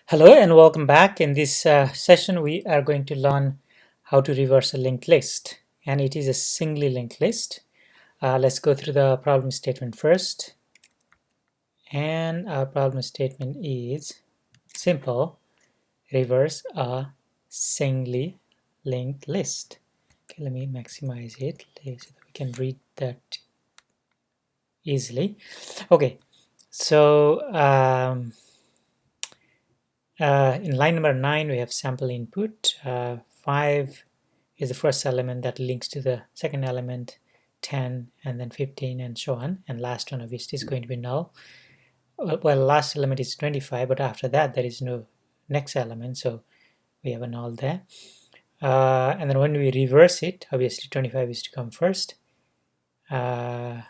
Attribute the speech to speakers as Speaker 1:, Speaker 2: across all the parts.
Speaker 1: Hello and welcome back. In this session, we are going to learn how to reverse a linked list, and it is a singly linked list. Let's go through the problem statement first. And our problem statement is simple: reverse a singly linked list. Okay, let me maximize it so that we can read that easily. Okay, so in line number 9, we have sample input. 5 is the first element that links to the second element, 10, and then 15, and so on. And last one obviously is going to be null. Well, last element is 25, but after that there is no next element, so we have a null there. And then when we reverse it, obviously 25 is to come first. And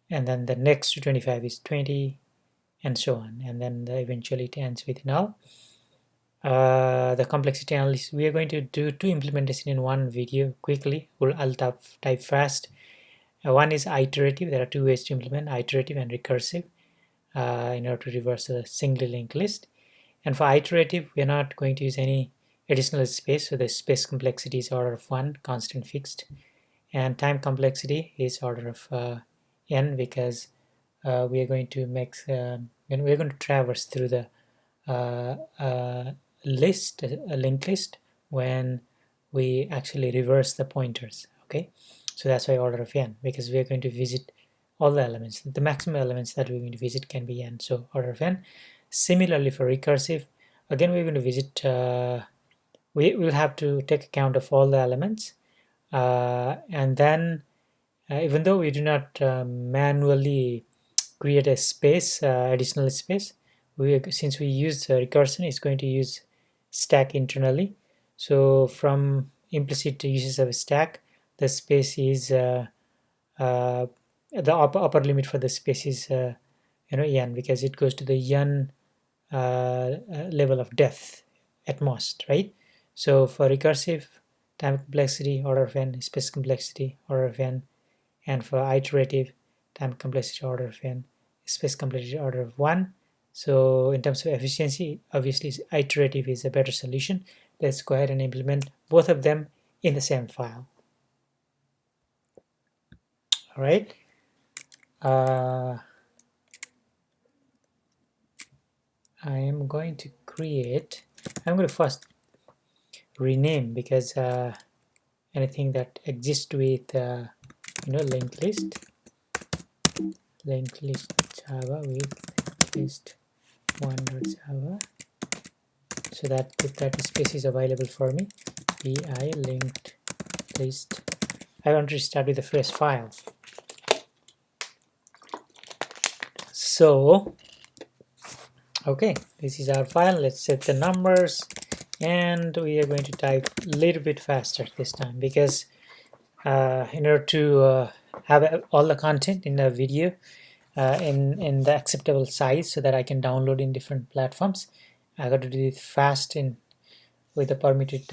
Speaker 1: then the next to 25 is 20, and so on. And then eventually it ends with null. The complexity analysis, we are going to do two implementations in one video quickly. I'll type fast. One is iterative. There are two ways to implement: iterative and recursive, in order to reverse a singly linked list. And for iterative, we are not going to use any additional space, so the space complexity is order of 1, constant fixed, and time complexity is order of n, because we are going to make and we are going to traverse through the list, a linked list, when we actually reverse the pointers. Okay, so that's why order of n, because we are going to visit all the elements. The maximum elements that we're going to visit can be n, so order of n. Similarly for recursive, again we're going to visit, we will have to take account of all the elements, and then even though we do not manually create a space, additional space, since we use recursion, it's going to use stack internally. So from implicit uses of stack, the space is the upper limit for the space is n, because it goes to the n level of depth at most, right? So for recursive, time complexity order of n, space complexity order of n, and for iterative, time complexity order of n, space complexity order of 1. So in terms of efficiency, obviously iterative is a better solution. Let's go ahead and implement both of them in the same file. All right. I am going to create, I'm going to first rename, because anything that exists with linked list Java with list 1.java, so that space is available for me. Pi linked list. I want to start with the fresh file. So okay, this is our file. Let's set the numbers, and we are going to type a little bit faster this time, because in order to have all the content in the video in the acceptable size, so that I can download in different platforms, I got to do it fast with the permitted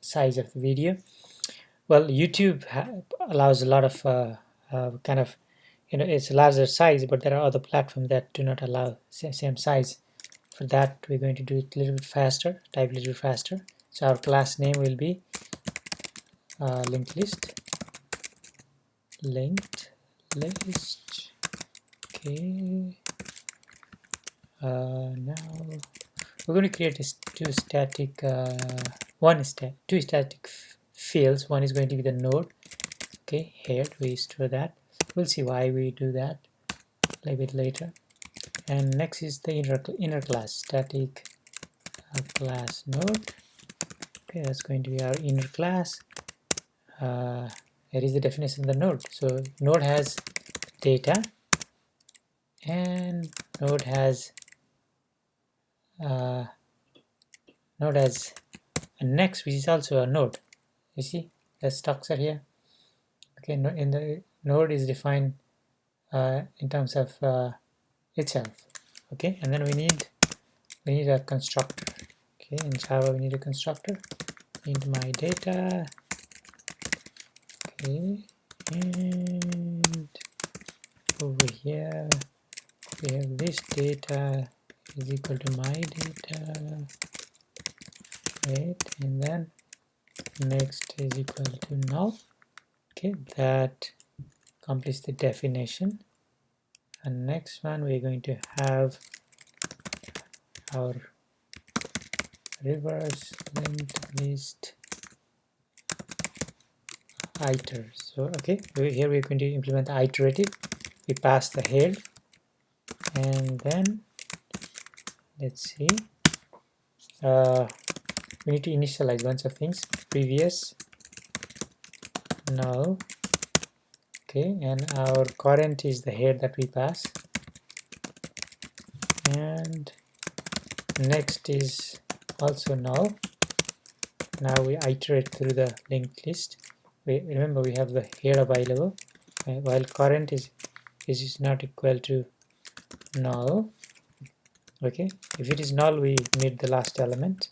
Speaker 1: size of the video. Well, YouTube allows a lot of kind of, it's a larger size, but there are other platforms that do not allow same size. For that, we're going to do it a little bit faster, type a little bit faster. So our class name will be linked list. Okay. Now we're going to create two static fields. One is going to be the node. Okay, here we store that. We'll see why we do that a little bit later. And next is the inner class, static class node. Okay, that's going to be our inner class. Here is the definition of the node. So node has data, and node has a next, which is also a node. You see the structure here. Okay, in the node is defined in terms of itself. Okay, and then we need a constructor. Okay, in Java we need a constructor. Need my data. Okay, and over here we have this data is equal to my data head, and then next is equal to null. Okay, that completes the definition. And next one, we're going to have our reverse linked list iter. So okay, here we're going to implement the iterative. We pass the head, and then let's see, we need to initialize bunch of things. Previous, null, okay, and our current is the head that we pass, and next is also null. Now we iterate through the linked list. Remember we have the head available, while current is not equal to null. Okay, if it is null, we need the last element.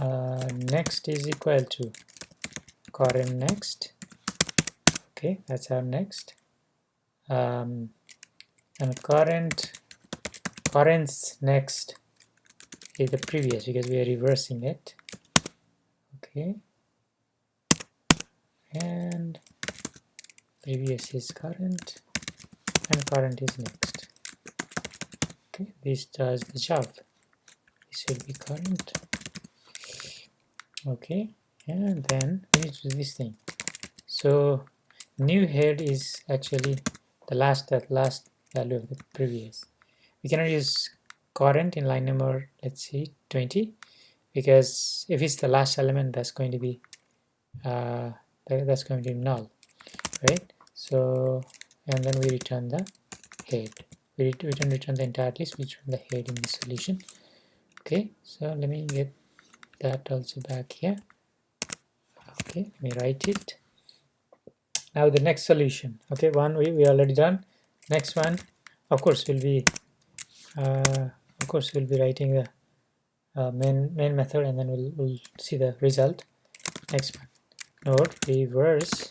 Speaker 1: Next is equal to current next. Okay, that's our next. And current's next is the previous, because we are reversing it. Okay, and previous is current, and current is next. Okay, this does the job. This will be current. Okay, and then we need to do this thing. So new head is actually the last value of the previous. We cannot use current in line number, let's see, 20, because if it's the last element, that's going to be null, right? So, and then we return the head. We don't return the entire list, we return the head in the solution. Okay, so let me get that also back here. Okay, let me write it. Now the next solution. Okay, one we already done. Next one, of course, we'll be writing the main method, and then we'll see the result. Next one, node reverse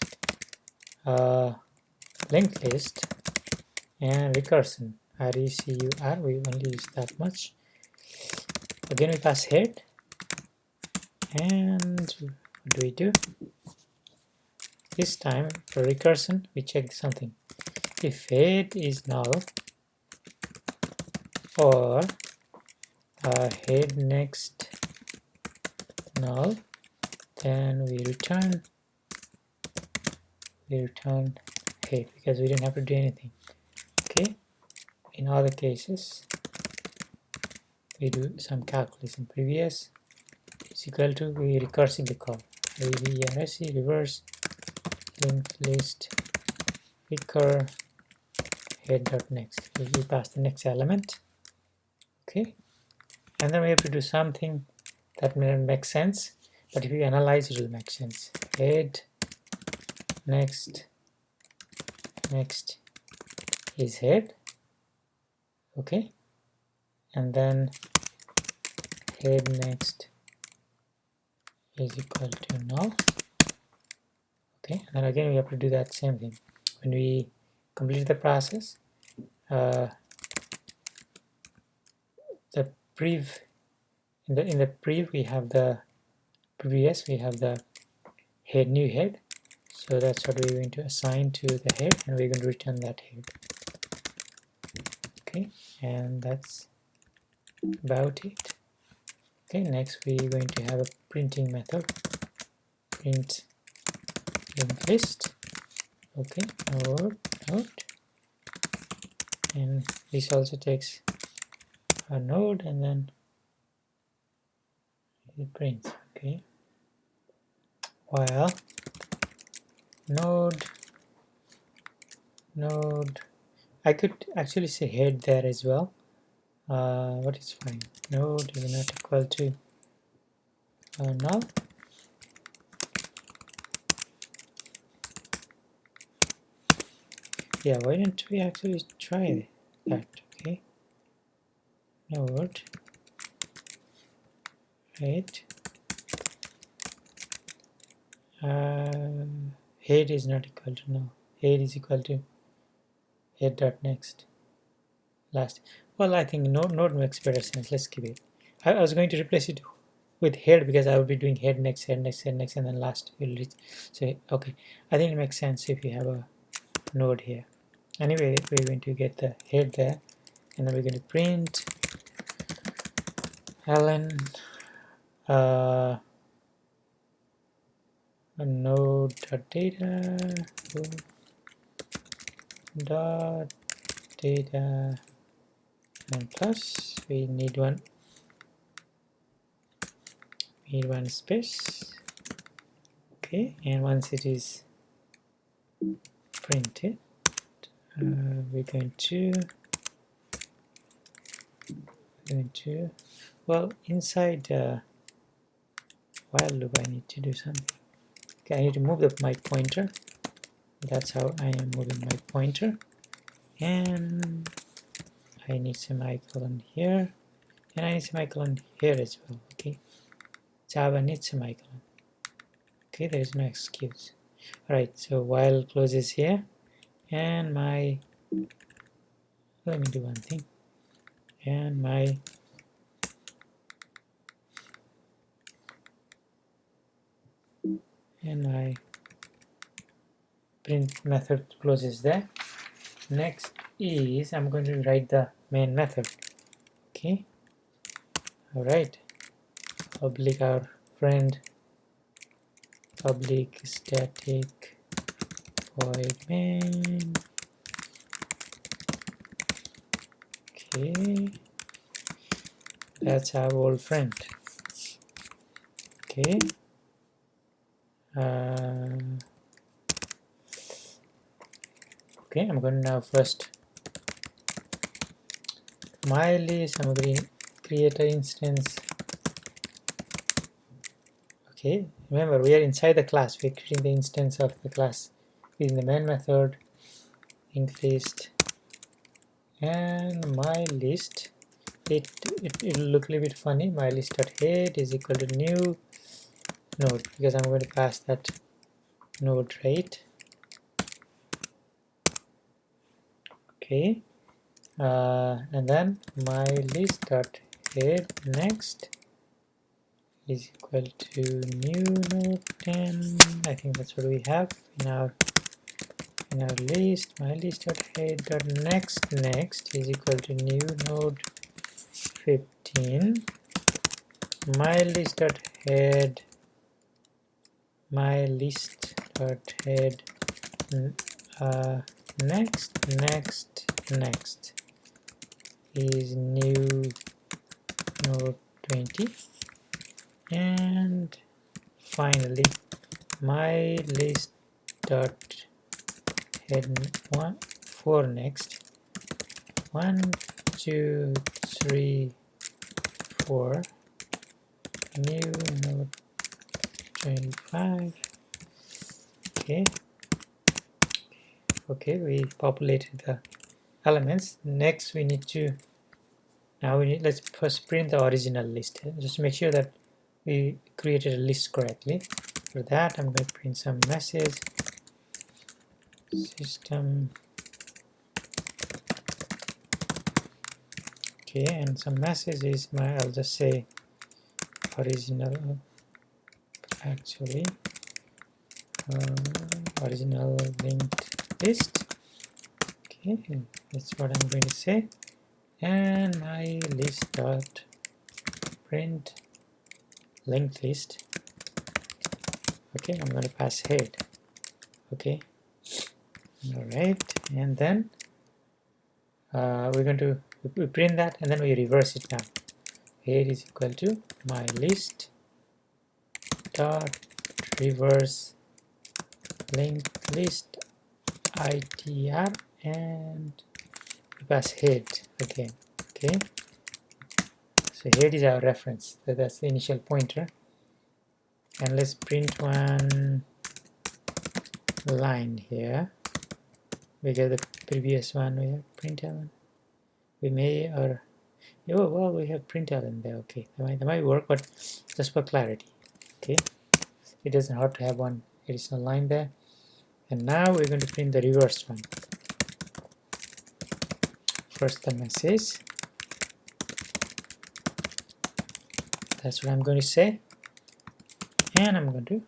Speaker 1: linked list and recursion, recur. We only use that much. Again, we pass head, and what do we do? This time for recursion, we check something. If head is null or head next null, then we return head, because we didn't have to do anything. Okay, in other cases we do some calculation. Previous is equal to, we recursively call reverse linked list recur head.next. We pass the next element. Okay, and then we have to do something that may not make sense, but if you analyze, it will make sense. Head next is head. Okay, and then head next is equal to null. Okay, and again we have to do that same thing. When we complete the process, the prev in the prev we have the previous, we have the head, new head. So that's what we're going to assign to the head, and we're going to return that head. Okay, and that's about it. Okay, next we're going to have a printing method, print linked list. Okay, node, and this also takes a node, and then it prints. Okay, while node, I could actually say head there as well, but it's fine. Node is not equal to null. Yeah, why don't we actually try that? Okay, node, right, head is not equal to null. Head is equal to head.next. last. Well, I think node makes better sense. Let's keep it. I was going to replace it with head because I will be doing head next, head next, head next, and then last will reach. So okay, I think it makes sense if you have a node here. Anyway, we're going to get the head there, and then we're going to print Alan node.data dot data, and plus we need one space. Okay, and once it is printed, we're going to well, inside while loop I need to do something. Okay, I need to move my pointer. That's how I am moving my pointer, and I need semicolon here, and I need semicolon here as well. Okay, Java needs semicolon. Okay, there is no excuse. Alright, so while closes here, and my, let me do one thing, and my print method closes there. Next is I'm going to write the main method. Okay, alright, public our friend public static void main. Okay, that's our old friend. Okay, okay, I'm going to now first my list. I'm going to create an instance. Okay, remember we are inside the class. We're creating the instance of the class using the main method increased, and my list. It'll look a little bit funny. My list.head is equal to new node because I'm going to pass that node right. Okay, and then my list.head next is equal to new node 10. I think that's what we have in our list. My list.head.next is equal to new node 15. My list.head next is new node 20, and finally my list.head for next 1 2 3 4 new node 25. Okay, we populated the elements. Next we need to let's first print the original list. Just make sure that we created a list correctly. For that I'm going to print some message system. Okay, and some message is I'll just say original, actually original linked list. Okay, that's what I'm going to say, and my list dot print linked list. Okay, I'm going to pass head. Okay, all right, and then we're going to print that, and then we reverse it now. Head is equal to my list dot reverse linked list itr, and pass head again. Okay, so head is our reference, so that's the initial pointer, and let's print one line here because the previous one we have println. We may, or oh well, we have println there. Okay, that might work, but just for clarity. Okay, it doesn't hurt to have one additional line there. And now we're going to print the reverse one. first the message. That's what I'm going to say, and I'm going to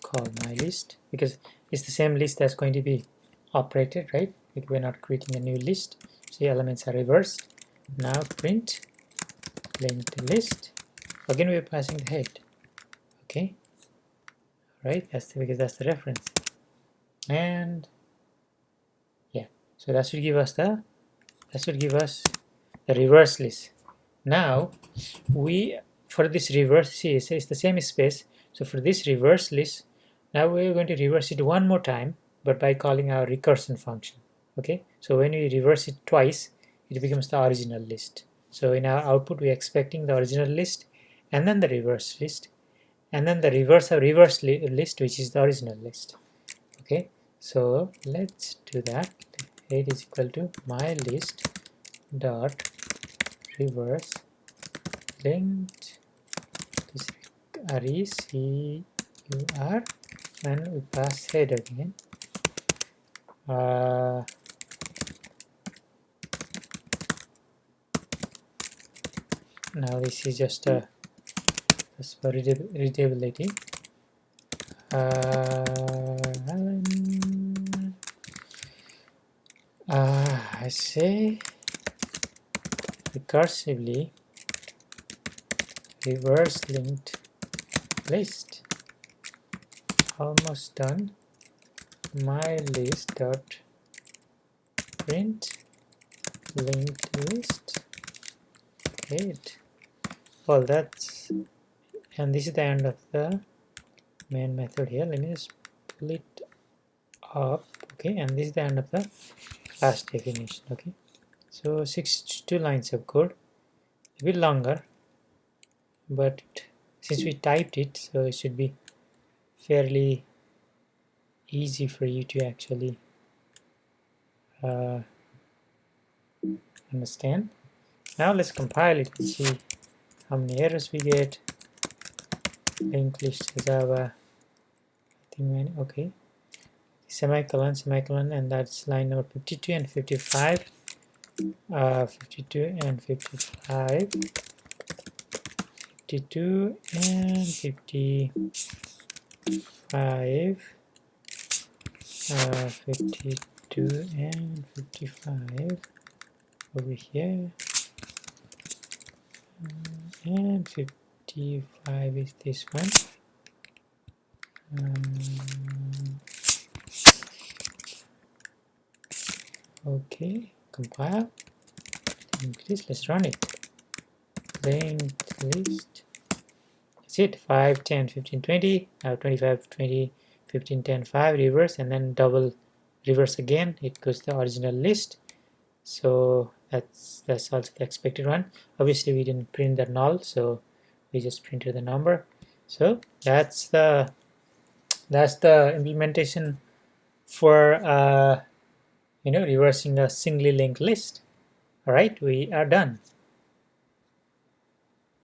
Speaker 1: call my list because it's the same list that's going to be operated, right? We're not creating a new list, so the elements are reversed. Now print linked list. Again, we're passing the head. Okay, right? Because that's the reference, and yeah, so that should give us the reverse list. Now for this reverse, see, it's the same space. So for this reverse list, now we're going to reverse it one more time, but by calling our recursion function. Okay, so when we reverse it twice, it becomes the original list. So in our output, we're expecting the original list, and then the reverse list, and then the reverse of reverse list, which is the original list. Okay, so let's do that. Head is equal to my list dot reverse linked recur, and we pass head again. Now this is just for readability. I say recursively reverse linked list. Almost done. My list dot print linked list. Great. Well, that's, and this is the end of the main method here. Let me just pull it up. Okay, and this is the end of the class definition. Okay, so 62 lines of code, a bit longer, but since we typed it, so it should be fairly easy for you to actually understand. Now let's compile it and see how many errors we get. Linked list Java, I think, okay, semicolon, and that's line number 52 and 55. 52 and 55, 52 and 55, 52 and 55 over here, and 55 is this one. Okay, compile. Linked list, let's run it. Linked list. That's it. 5, 10, 15, 20. Now 25, 20, 15, 10, 5. Reverse, and then double reverse again. It goes to the original list. So that's also the expected one. Obviously, we didn't print the null, so we just printed the number. So that's the implementation for reversing a singly linked list. All right, we are done.